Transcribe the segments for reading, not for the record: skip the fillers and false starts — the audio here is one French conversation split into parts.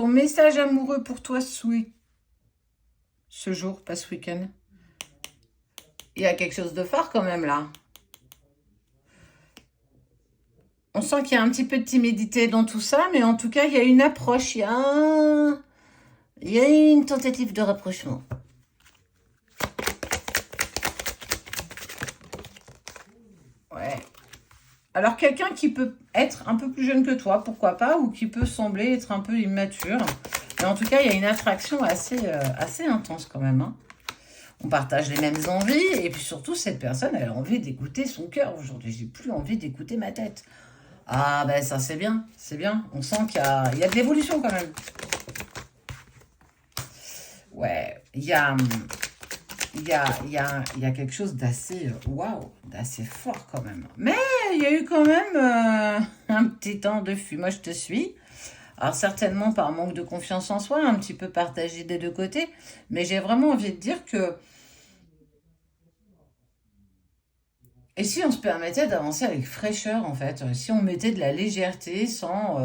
ton message amoureux pour toi ce jour, pas ce week-end. Il y a quelque chose de fort quand même là. On sent qu'il y a un petit peu de timidité dans tout ça, mais en tout cas, il y a une approche, il y a une tentative de rapprochement. Ouais. Alors, quelqu'un qui peut être un peu plus jeune que toi, pourquoi pas, ou qui peut sembler être un peu immature. Mais en tout cas, il y a une attraction assez intense quand même. Hein. On partage les mêmes envies, et puis surtout, cette personne, elle a envie d'écouter son cœur aujourd'hui. J'ai plus envie d'écouter ma tête. Ah, ben ça, c'est bien, c'est bien. On sent qu'il y a de l'évolution quand même. Ouais, il y a quelque chose d'assez, waouh, d'assez fort quand même. Mais il y a eu quand même un petit temps de fuite. Moi, je te suis. Alors, certainement par manque de confiance en soi, un petit peu partagé des deux côtés. Mais j'ai vraiment envie de dire que... Et si on se permettait d'avancer avec fraîcheur, en fait, si on mettait de la légèreté sans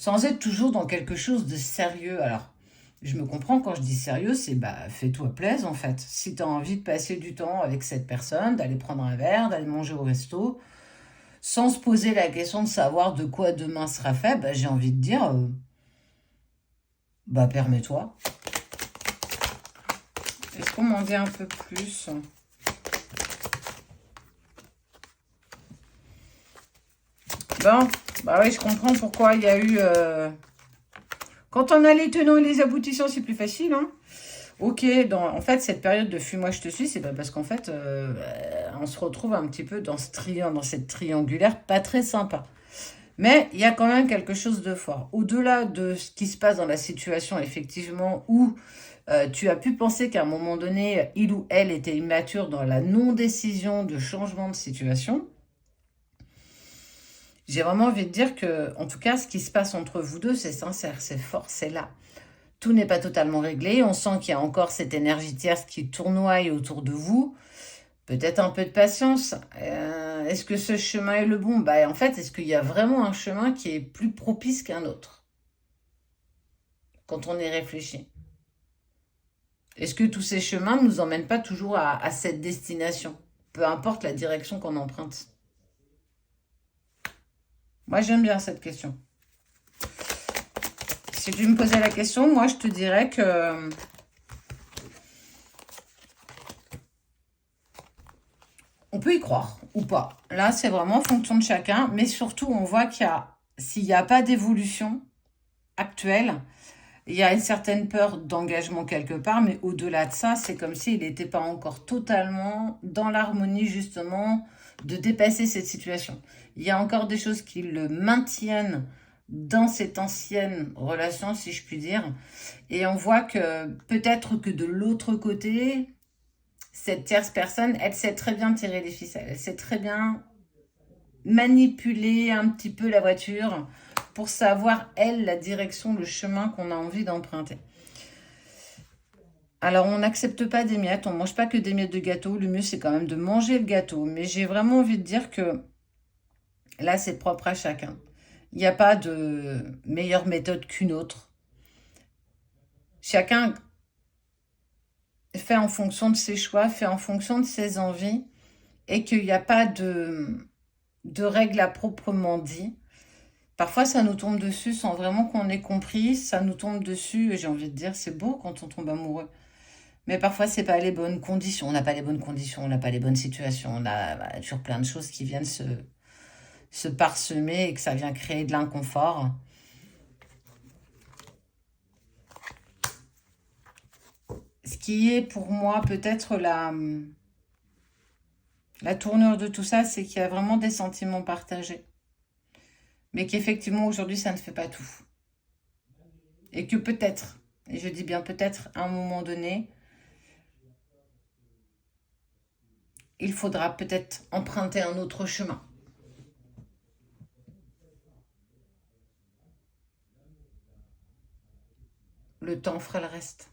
être toujours dans quelque chose de sérieux. Alors, je me comprends quand je dis sérieux, c'est bah fais-toi plaisir en fait. Si tu as envie de passer du temps avec cette personne, d'aller prendre un verre, d'aller manger au resto, sans se poser la question de savoir de quoi demain sera fait, bah, j'ai envie de dire, bah permets-toi. Est-ce qu'on m'en dit un peu plus? Bon, bah oui, je comprends pourquoi il y a eu... Quand on a les tenants et les aboutissants, c'est plus facile, hein. Ok, en fait, cette période de fuis-moi, je te suis, c'est pas parce qu'en fait, on se retrouve un petit peu dans dans cette triangulaire pas très sympa. Mais il y a quand même quelque chose de fort. Au-delà de ce qui se passe dans la situation, effectivement, où tu as pu penser qu'à un moment donné, il ou elle était immature dans la non-décision de changement de situation, j'ai vraiment envie de dire que, en tout cas, ce qui se passe entre vous deux, c'est sincère, c'est fort, c'est là. Tout n'est pas totalement réglé. On sent qu'il y a encore cette énergie tierce qui tournoie autour de vous. Peut-être un peu de patience. Est-ce que ce chemin est le bon? Bah, en fait, est-ce qu'il y a vraiment un chemin qui est plus propice qu'un autre quand on y réfléchit? Est-ce que tous ces chemins ne nous emmènent pas toujours à cette destination? Peu importe la direction qu'on emprunte. Moi, j'aime bien cette question. Si tu me posais la question, moi, je te dirais que on peut y croire ou pas. Là, c'est vraiment en fonction de chacun. Mais surtout, on voit s'il n'y a pas d'évolution actuelle, il y a une certaine peur d'engagement quelque part. Mais au-delà de ça, c'est comme s'il n'était pas encore totalement dans l'harmonie, justement, de dépasser cette situation. Il y a encore des choses qui le maintiennent dans cette ancienne relation, si je puis dire. Et on voit que peut-être que de l'autre côté, cette tierce personne, elle sait très bien tirer les ficelles. Elle sait très bien manipuler un petit peu la voiture pour savoir, elle, la direction, le chemin qu'on a envie d'emprunter. Alors, on n'accepte pas des miettes, on ne mange pas que des miettes de gâteau. Le mieux, c'est quand même de manger le gâteau. Mais j'ai vraiment envie de dire que là, c'est propre à chacun. Il n'y a pas de meilleure méthode qu'une autre. Chacun fait en fonction de ses choix, fait en fonction de ses envies, et qu'il n'y a pas de règles à proprement dit. Parfois, ça nous tombe dessus sans vraiment qu'on ait compris. Ça nous tombe dessus, et j'ai envie de dire, c'est beau quand on tombe amoureux. Mais parfois, c'est pas les bonnes conditions. On n'a pas les bonnes conditions, on n'a pas les bonnes situations. On a toujours plein de choses qui viennent se parsemer et que ça vient créer de l'inconfort. Ce qui est pour moi peut-être la tournure de tout ça, c'est qu'il y a vraiment des sentiments partagés. Mais qu'effectivement, aujourd'hui, ça ne fait pas tout. Et que peut-être, et je dis bien peut-être, à un moment donné, il faudra peut-être emprunter un autre chemin. Le temps fera le reste.